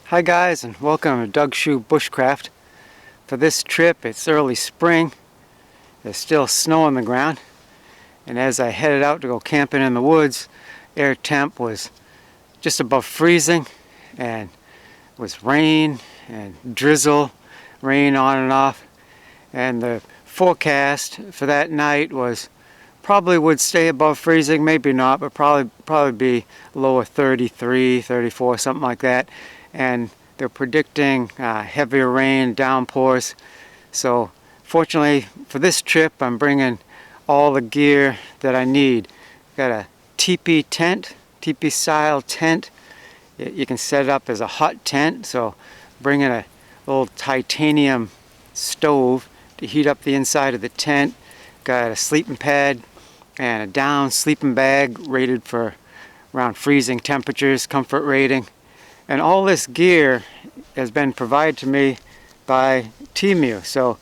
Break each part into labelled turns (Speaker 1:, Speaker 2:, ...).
Speaker 1: Hi guys, and welcome to Doug Shoe Bushcraft. For this trip, it's early spring. There's still snow on the ground, and as I headed out to go camping in the woods, air temp was just above freezing, and it was rain and drizzle, rain on and off, and the forecast for that night was probably would stay above freezing, maybe not, but probably be lower 33, 34, something like that. And they're predicting heavier rain, downpours. So fortunately for this trip, I'm bringing all the gear that I need. Got a teepee tent, teepee style tent. You can set it up as a hot tent, so bringing a little titanium stove to heat up the inside of the tent. Got a sleeping pad and a down sleeping bag rated for around freezing temperatures, comfort rating. And all this gear has been provided to me by Temu. So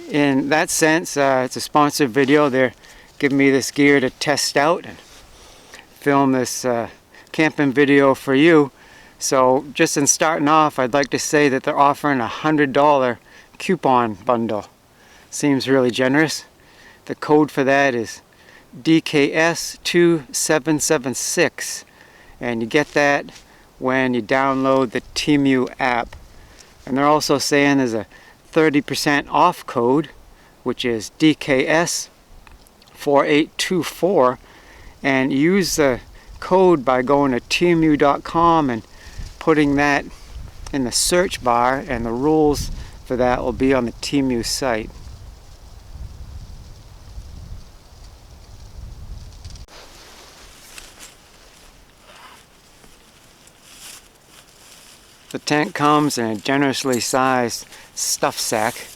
Speaker 1: in that sense, it's a sponsored video. They're giving me this gear to test out and film this camping video for you. So just in starting off, I'd like to say that they're offering a $100 coupon bundle. Seems really generous. The code for that is DKS2776, and you get that when you download the Temu app. And they're also saying there's a 30% off code, which is DKS4824, and use the code by going to temu.com and putting that in the search bar, and the rules for that will be on the Temu site. The tent comes in a generously sized stuff sack.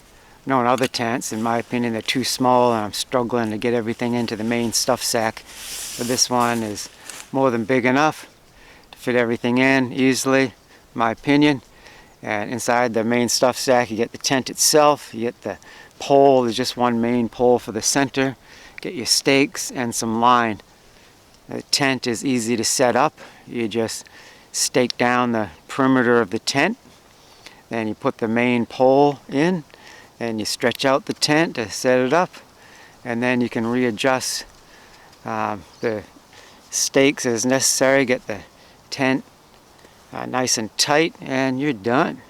Speaker 1: Known other tents, in my opinion, they're too small and I'm struggling to get everything into the main stuff sack. But this one is more than big enough to fit everything in easily, in my opinion. And inside the main stuff sack you get the tent itself, you get the pole, there's just one main pole for the center, get your stakes and some line. The tent is easy to set up. You just stake down the perimeter of the tent, then you put the main pole in and you stretch out the tent to set it up, and then you can readjust the stakes as necessary, get the tent nice and tight, and you're done.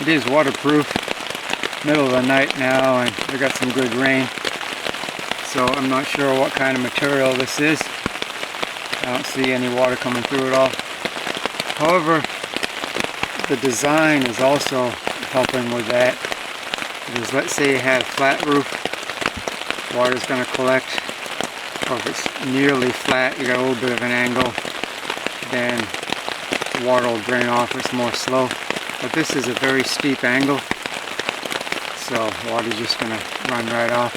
Speaker 1: It is waterproof. Middle of the night now, and we got some good rain. So I'm not sure what kind of material this is. I don't see any water coming through at all. However, the design is also helping with that. Because let's say you had a flat roof, water's going to collect. Or if it's nearly flat, you got a little bit of an angle, then the water will drain off. It's more slow. But this is a very steep angle, so water's just going to run right off.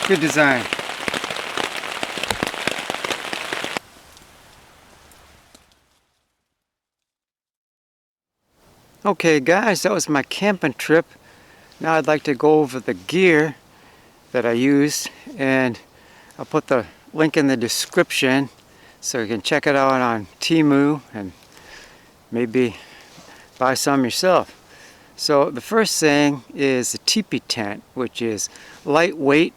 Speaker 1: Good design. Okay guys, that was my camping trip. Now I'd like to go over the gear that I used, and I'll put the link in the description so you can check it out on Temu and maybe buy some yourself. So the first thing is the teepee tent, which is lightweight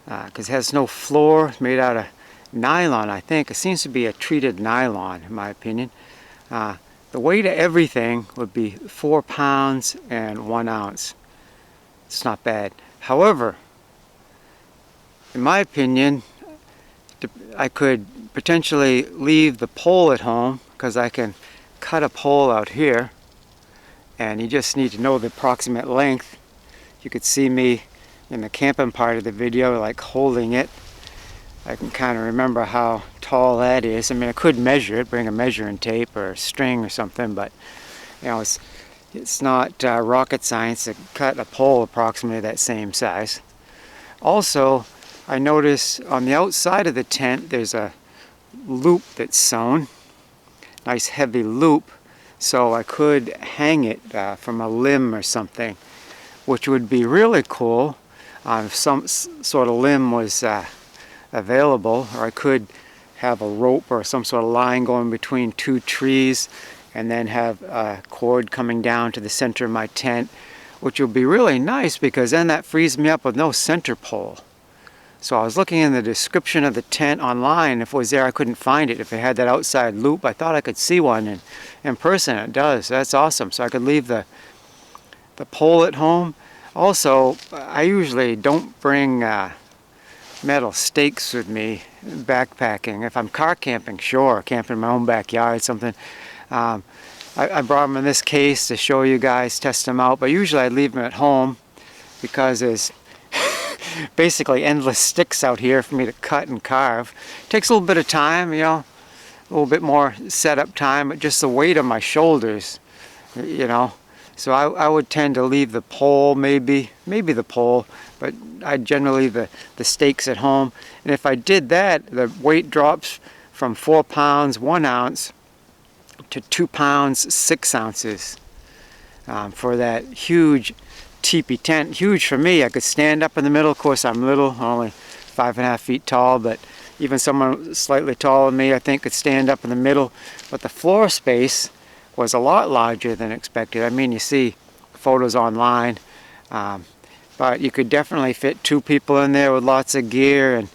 Speaker 1: because it has no floor. It's made out of nylon, I think. It seems to be a treated nylon in my opinion. The weight of everything would be 4 pounds and 1 ounce. It's not bad. However, in my opinion, I could potentially leave the pole at home because I can cut a pole out here, and you just need to know the approximate length. You could see me in the camping part of the video like holding it. I can kind of remember how tall that is. I mean, I could measure it, bring a measuring tape or a string or something, but you know, it's not rocket science to cut a pole approximately that same size. Also, I notice on the outside of the tent there's a loop that's sewn, nice heavy loop, so I could hang it from a limb or something, which would be really cool if some sort of limb was available, or I could have a rope or some sort of line going between 2 trees and then have a cord coming down to the center of my tent, which would be really nice because then that frees me up with no center pole. So I was looking in the description of the tent online. If it was there, I couldn't find it. If it had that outside loop, I thought I could see one in person. It does. That's awesome. So I could leave the pole at home. Also, I usually don't bring metal stakes with me backpacking. If I'm car camping, sure, camping in my own backyard, something. I brought them in this case to show you guys, test them out, but usually I leave them at home because there's basically endless sticks out here for me to cut and carve. It takes a little bit of time, you know, a little bit more setup time, but just the weight of my shoulders, you know. So I would tend to leave the pole, maybe the pole, but I generally leave the stakes at home. And if I did that, the weight drops from 4 pounds 1 ounce to 2 pounds 6 ounces for that huge teepee tent. Huge for me. I could stand up in the middle. Of course, I'm little, only 5.5 feet tall, but even someone slightly taller than me, I think, could stand up in the middle. But the floor space was a lot larger than expected. I mean, you see photos online, but you could definitely fit 2 people in there with lots of gear, and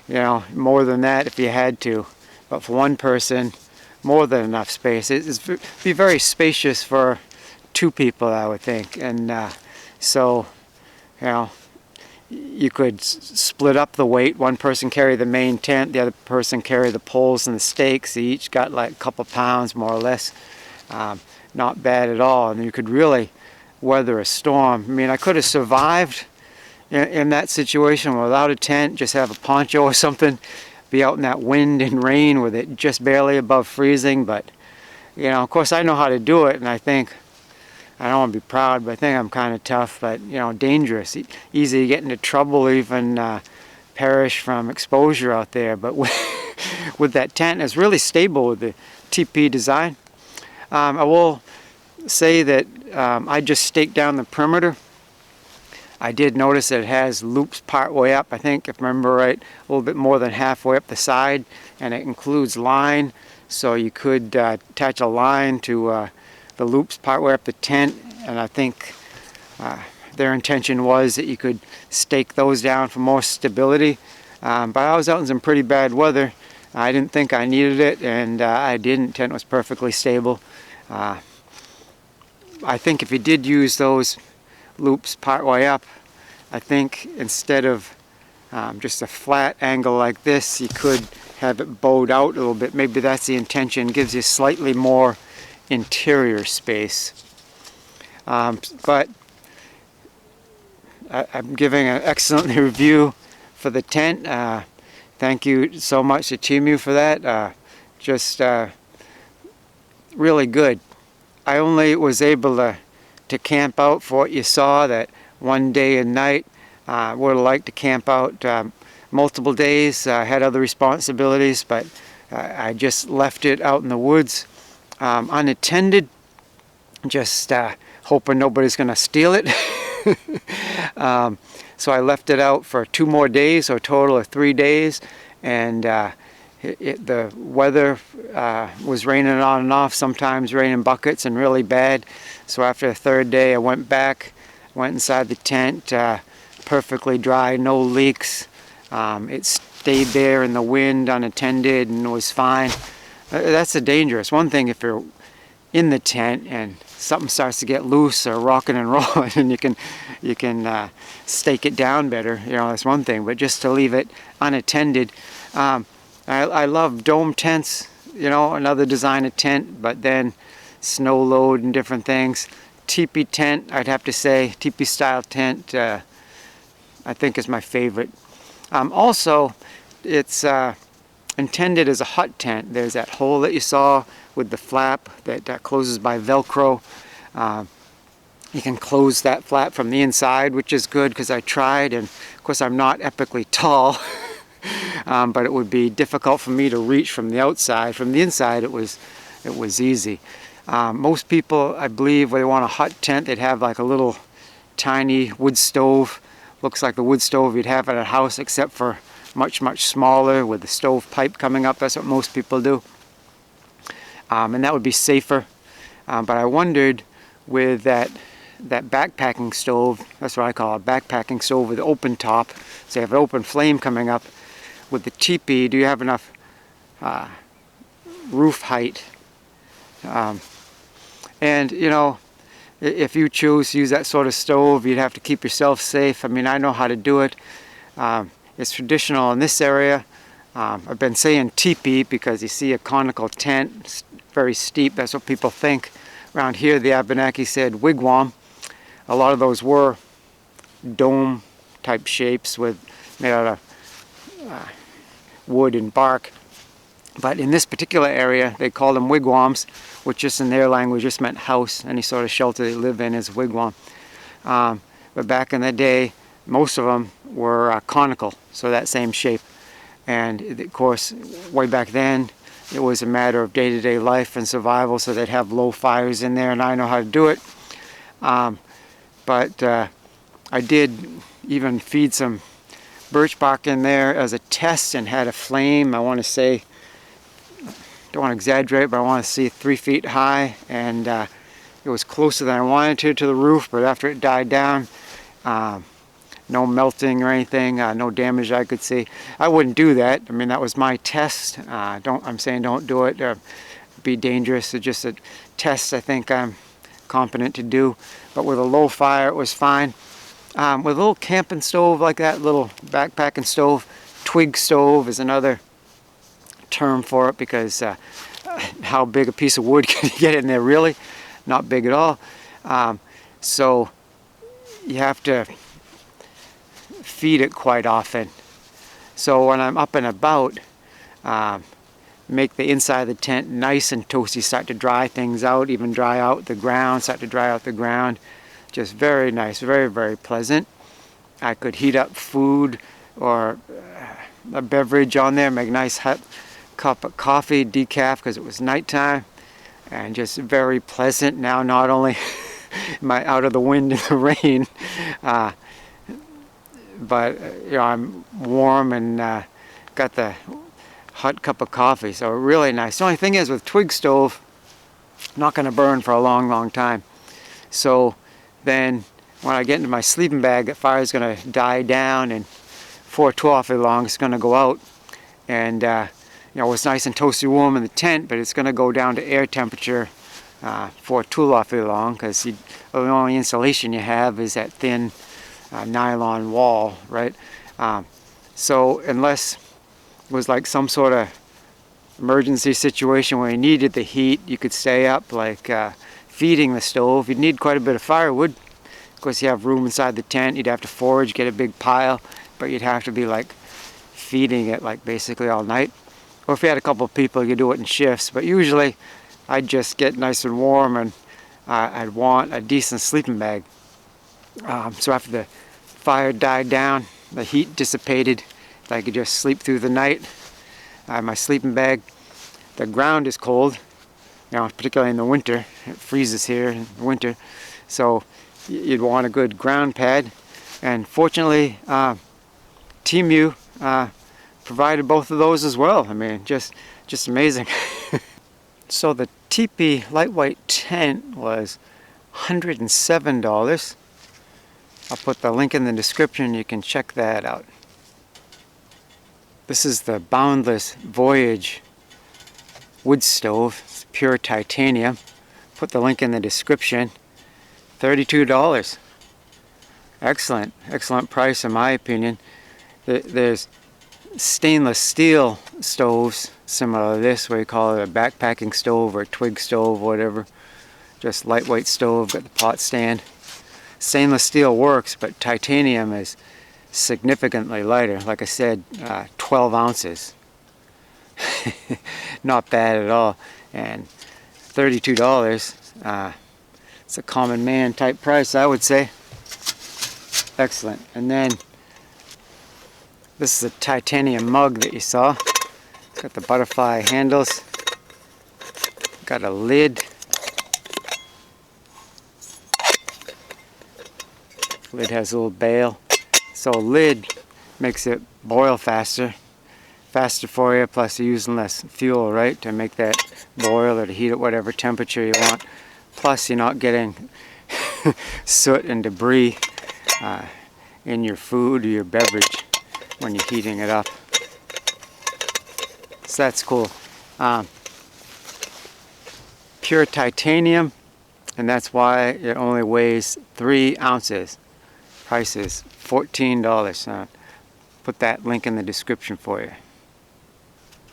Speaker 1: you know, more than that if you had to. But for 1 person, more than enough space. It'd be very spacious for 2 people, I would think. And so, you know, you could split up the weight. 1 person carry the main tent, the other person carry the poles and the stakes. They each got like a couple pounds, more or less. Not bad at all, and you could really weather a storm. I mean, I could have survived in that situation without a tent, just have a poncho or something, be out in that wind and rain with it just barely above freezing. But you know, of course I know how to do it, and I think, I don't want to be proud, but I think I'm kind of tough, but you know, dangerous, easy to get into trouble, even perish from exposure out there. But with that tent, it's really stable with the TP design. I will say that I just staked down the perimeter. I did notice that it has loops part way up, I think, if I remember right, a little bit more than halfway up the side, and it includes line, so you could attach a line to the loops part way up the tent, and I think their intention was that you could stake those down for more stability. But I was out in some pretty bad weather. I didn't think I needed it, and I didn't. The tent was perfectly stable. I think if you did use those loops part way up, I think instead of just a flat angle like this, you could have it bowed out a little bit. Maybe that's the intention. Gives you slightly more interior space. But I'm giving an excellent review for the tent. Thank you so much to Temu for that. Just really good. I only was able to camp out for what you saw, that one day and night. Would have liked to camp out multiple days. I had other responsibilities, but I just left it out in the woods unattended, just hoping nobody's going to steal it. So I left it out for 2 more days, so a total of 3 days, and the weather was raining on and off, sometimes raining buckets and really bad. So after the 3rd day I went back, went inside the tent, perfectly dry, no leaks. It stayed there in the wind unattended and was fine. That's the dangerous one thing, if you're in the tent and something starts to get loose or rocking and rolling, and you can stake it down better, you know, that's one thing. But just to leave it unattended. I love dome tents, you know, another design of tent, but then snow load and different things. Teepee tent, I'd have to say, teepee style tent, I think is my favorite. Also, it's intended as a hut tent. There's that hole that you saw with the flap that closes by Velcro. You can close that flap from the inside, which is good because I tried, and of course I'm not epically tall. But it would be difficult for me to reach from the outside. From the inside it was easy. Most people, I believe, when they want a hut tent, they'd have like a little tiny wood stove. Looks like the wood stove you'd have at a house, except for much smaller with the stove pipe coming up. That's what most people do. And that would be safer. But I wondered, with that backpacking stove, that's what I call a backpacking stove with open top, so you have an open flame coming up. With the teepee, do you have enough roof height? And you know, if you choose to use that sort of stove, you'd have to keep yourself safe. I mean, I know how to do it. It's traditional in this area. I've been saying teepee because you see a conical tent, it's very steep, that's what people think. Around here the Abenaki said wigwam. A lot of those were dome type shapes made out of wood and bark. But in this particular area they called them wigwams, which just in their language just meant house. Any sort of shelter they live in is a wigwam. But back in the day, most of them were conical, so that same shape. And of course, way back then, it was a matter of day-to-day life and survival, so they'd have low fires in there, and I know how to do it. But I did even feed some birch bark in there as a test and had a flame. I want to say, don't want to exaggerate, but I want to see 3 feet high, and it was closer than I wanted to the roof. But after it died down, no melting or anything, no damage I could see. I wouldn't do that. I mean, that was my test. I'm saying don't do it. It'd be dangerous. It's just a test I think I'm competent to do. But with a low fire, it was fine. With a little camping stove like that, little backpacking stove, twig stove is another term for it, because how big a piece of wood can you get in there really? Not big at all. So you have to feed it quite often. So when I'm up and about, make the inside of the tent nice and toasty, start to dry things out, even dry out the ground, start to dry out the ground. Just very nice, very pleasant. I could heat up food or a beverage on there, make a nice hot cup of coffee, decaf, because it was nighttime, and just very pleasant. Now not only am I out of the wind and the rain, but you know, I'm warm and got the hot cup of coffee, so really nice. The only thing is, with twig stove, not going to burn for a long time. So then when I get into my sleeping bag, that fire is going to die down, and 4:12 long it's going to go out. And you know, it's nice and toasty warm in the tent, but it's going to go down to air temperature for tool awfully long, because the only insulation you have is that thin nylon wall, right? So unless it was like some sort of emergency situation where you needed the heat, you could stay up, like feeding the stove. You'd need quite a bit of firewood. Of course, you have room inside the tent. You'd have to forage, get a big pile, but you'd have to be like feeding it like basically all night. Or if you had a couple of people, you do it in shifts. But usually, I'd just get nice and warm, and I'd want a decent sleeping bag. So after the fire died down, the heat dissipated, I could just sleep through the night. I have my sleeping bag. The ground is cold, particularly in the winter. It freezes here in the winter. So you'd want a good ground pad. And fortunately, Temu provided both of those as well. I mean, just amazing. So the teepee lightweight tent was $107. I'll put the link in the description. You can check that out. This is the Boundless Voyage wood stove. It's pure titanium. Put the link in the description. $32. Excellent price in my opinion. There's stainless steel stoves similar to this, where you call it a backpacking stove or a twig stove, whatever. Just lightweight stove, got the pot stand. Stainless steel works, but titanium is significantly lighter. Like I said, 12 ounces. Not bad at all. And $32, it's a common man type price, I would say. Excellent. And then this is a titanium mug that you saw. It's got the butterfly handles. Got a lid. Lid has a little bail. So lid makes it boil faster for you, plus you're using less fuel, right, to make that boil or to heat it whatever temperature you want. Plus you're not getting soot and debris in your food or your beverage when you're heating it up. So that's cool. Pure titanium, and that's why it only weighs 3 ounces. Price is $14. Put that link in the description for you.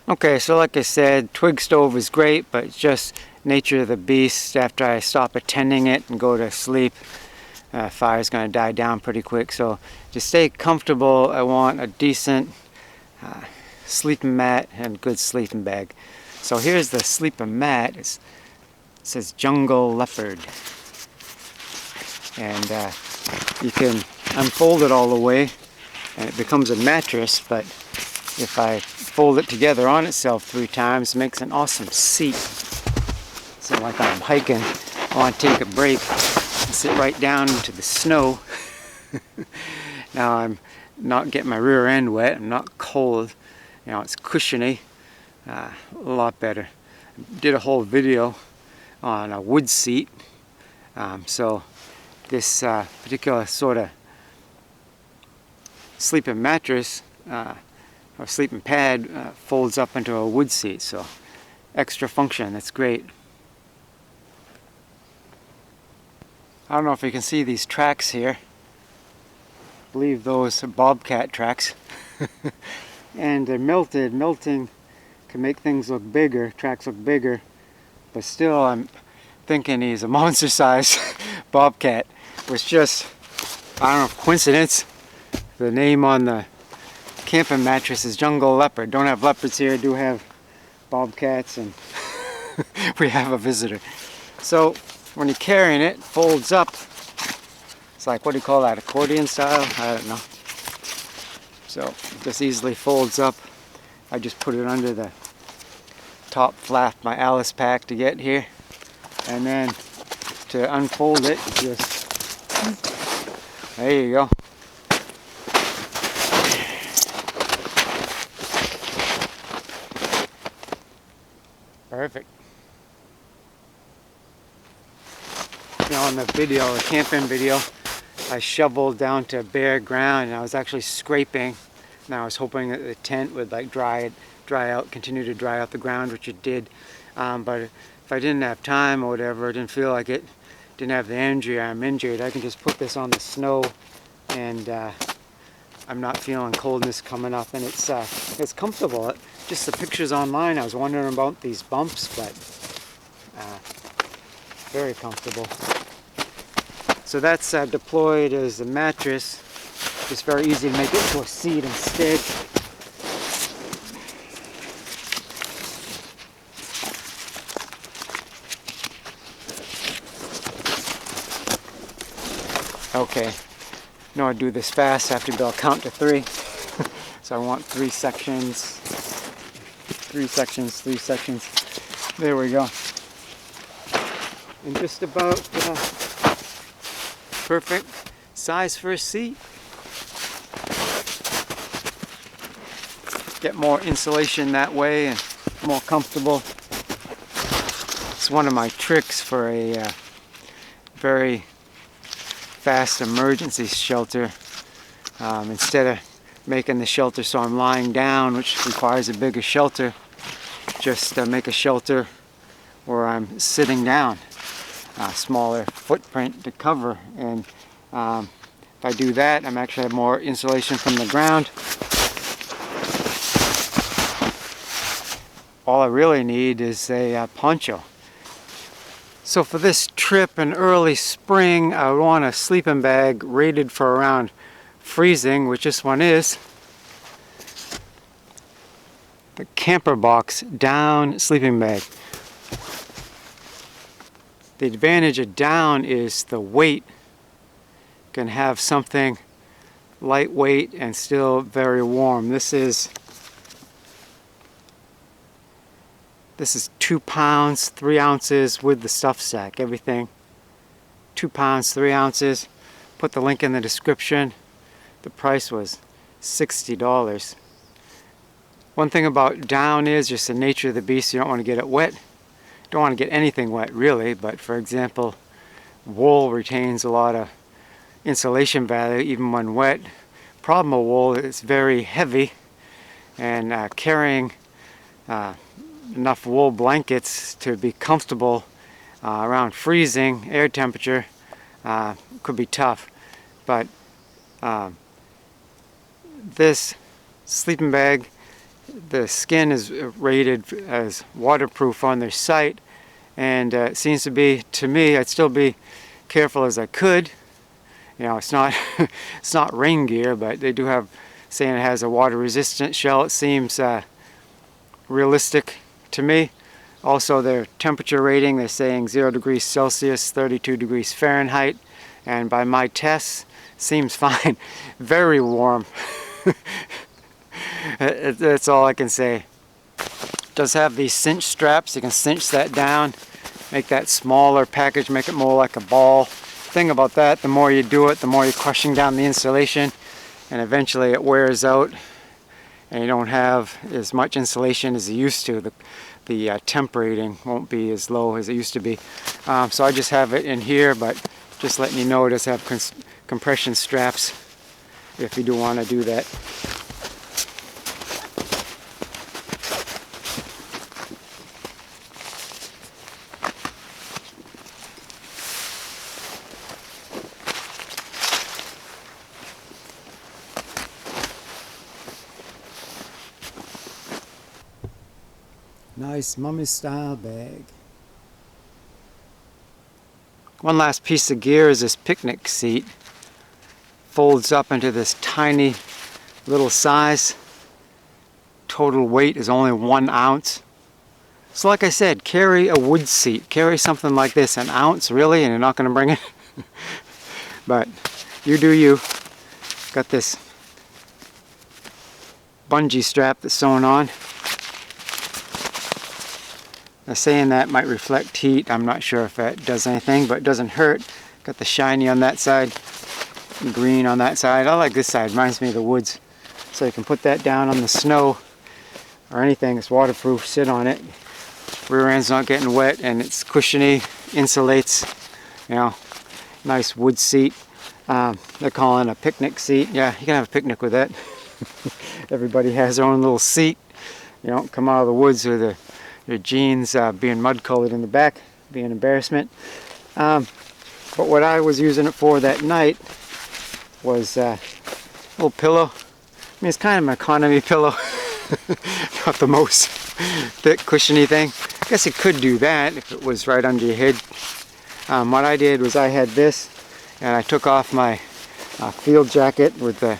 Speaker 1: Okay, so like I said, twig stove is great, but it's just nature of the beast. After I stop attending it and go to sleep, fire's going to die down pretty quick. So to stay comfortable, I want a decent sleeping mat and good sleeping bag. So here's the sleeping mat. It says Jungle Leopard. And you can unfold it all the way and it becomes a mattress, but if I fold it together on itself 3 times, it makes an awesome seat. So like I'm hiking, I want to take a break and sit right down into the snow. Now I'm not getting my rear end wet, I'm not cold, it's cushiony, a lot better. Did a whole video on a wood seat, so this particular sort of sleeping mattress or sleeping pad folds up into a wood seat, so extra function, that's great. I don't know if you can see these tracks here. I believe those are bobcat tracks. And they're melted. Melting can make things look bigger, tracks look bigger, but still I'm thinking he's a monster size bobcat. It was just, I don't know, coincidence. The name on the camping mattress is Jungle Leopard. Don't have leopards here, do have bobcats, and we have a visitor. So when you're carrying it, it folds up. It's like, what do you call that, accordion style? I don't know. So it just easily folds up. I just put it under the top flap, my Alice pack to get here. And then to unfold it, just, there you go. Perfect. On the video, the camping video, I shoveled down to bare ground and I was actually scraping, and I was hoping that the tent would like dry out, continue to dry out the ground, which it did, but if I didn't have time or whatever, didn't feel like it, didn't have the energy, I'm injured, I can just put this on the snow and I'm not feeling coldness coming up, and it's comfortable. Just the pictures online, I was wondering about these bumps, but very comfortable. So that's deployed as a mattress. It's very easy to make it to a seat instead. Okay, no, I do this fast. I have to go count to 3. So I want 3 sections. 3 sections, 3 sections. There we go. And just about perfect size for a seat. Get more insulation that way and more comfortable. It's one of my tricks for a very fast emergency shelter. Instead of making the shelter so I'm lying down, which requires a bigger shelter, just make a shelter where I'm sitting down. Smaller footprint to cover, and if I do that, I'm actually have more insulation from the ground. All I really need is a poncho. So for this trip in early spring, I would want a sleeping bag rated for around freezing, which this one is. The camper box down sleeping bag. The advantage of down is the weight. You can have something lightweight and still very warm. This is 2 pounds, 3 ounces with the stuff sack, everything. 2 pounds, 3 ounces. Put the link in the description. The price was $60. One thing about down is just the nature of the beast. You don't want to get it wet. Don't want to get anything wet really, but for example, wool retains a lot of insulation value even when wet. Problem with wool is it's very heavy, and carrying enough wool blankets to be comfortable around freezing air temperature could be tough. But this sleeping bag, the skin is rated as waterproof on their site, and it seems to be, to me, I'd still be careful as I could. You know, it's not it's not rain gear, but they do have, saying it has a water resistant shell. It seems realistic to me. Also, their temperature rating, they're saying 0 degrees Celsius, 32 degrees Fahrenheit, and by my tests, seems fine. Very warm. That's all I can say. It does have these cinch straps. You can cinch that down, make that smaller package, make it more like a ball. Thing about that, the more you do it, the more you're crushing down the insulation, and eventually it wears out and you don't have as much insulation as you used to. The temp rating won't be as low as it used to be. So I just have it in here, but just letting you know, it does have compression straps if you do want to do that. Nice mummy style bag. One last piece of gear is this picnic seat. Folds up into this tiny little size. Total weight is only 1 ounce. So like I said, carry a wood seat. Carry something like this, 1 ounce really, and you're not going to bring it. But you do you. Got this bungee strap that's sewn on. They're saying that might reflect heat. I'm not sure if that does anything, but it doesn't hurt. Got the shiny on that side, green on that side. I like this side, reminds me of the woods. So you can put that down on the snow or anything. It's waterproof, sit on it. Rear end's not getting wet, and it's cushiony, insulates, you know, nice wood seat. They're calling it a picnic seat. Yeah, you can have a picnic with that. Everybody has their own little seat. You don't come out of the woods with a your jeans being mud colored in the back, being an embarrassment. But what I was using it for that night was a little pillow. I mean, it's kind of an economy pillow. Not the most thick, cushiony thing. I guess it could do that if it was right under your head. What I did was I had this, and I took off my field jacket with the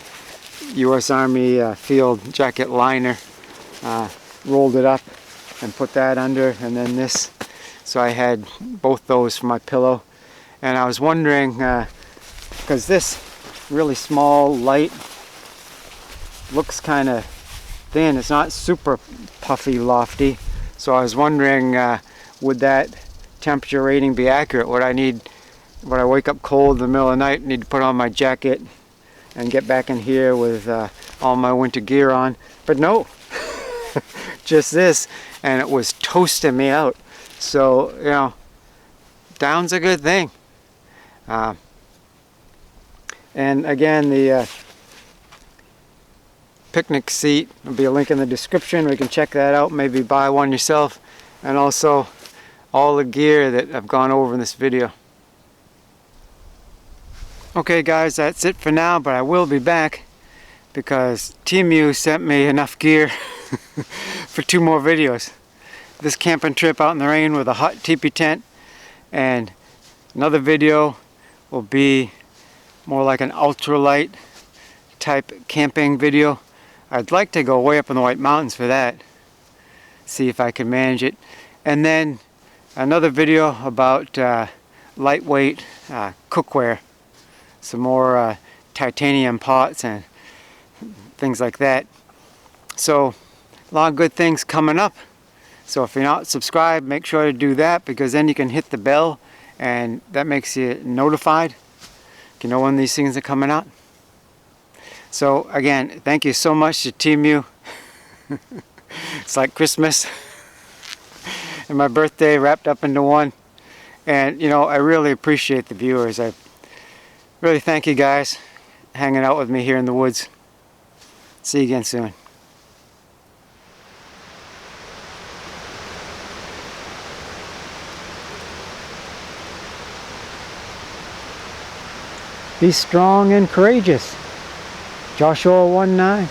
Speaker 1: U.S. Army field jacket liner, rolled it up and put that under, and then this. So I had both those for my pillow. And I was wondering, because this really small, light, looks kind of thin. It's not super puffy, lofty. So I was wondering, would that temperature rating be accurate? Would I wake up cold in the middle of the night, need to put on my jacket and get back in here with all my winter gear on? But no, just this, and it was toasting me out. So, you know, down's a good thing. And again, the picnic seat will be a link in the description. We can check that out, maybe buy one yourself, and also all the gear that I've gone over in this video. Okay guys, that's it for now, but I will be back because Temu sent me enough gear for 2 more videos. This camping trip out in the rain with a hot teepee tent, and another video will be more like an ultralight type camping video. I'd like to go way up in the White Mountains for that, see if I can manage it. And then another video about lightweight cookware, some more titanium pots and things like that. So a lot of good things coming up. So if you're not subscribed, make sure to do that, because then you can hit the bell and that makes you notified. You know when these things are coming out. So again, thank you so much to Temu. It's like Christmas and my birthday wrapped up into one. And you know, I really appreciate the viewers. I really thank you guys hanging out with me here in the woods. See you again soon. Be strong and courageous. Joshua 1:9.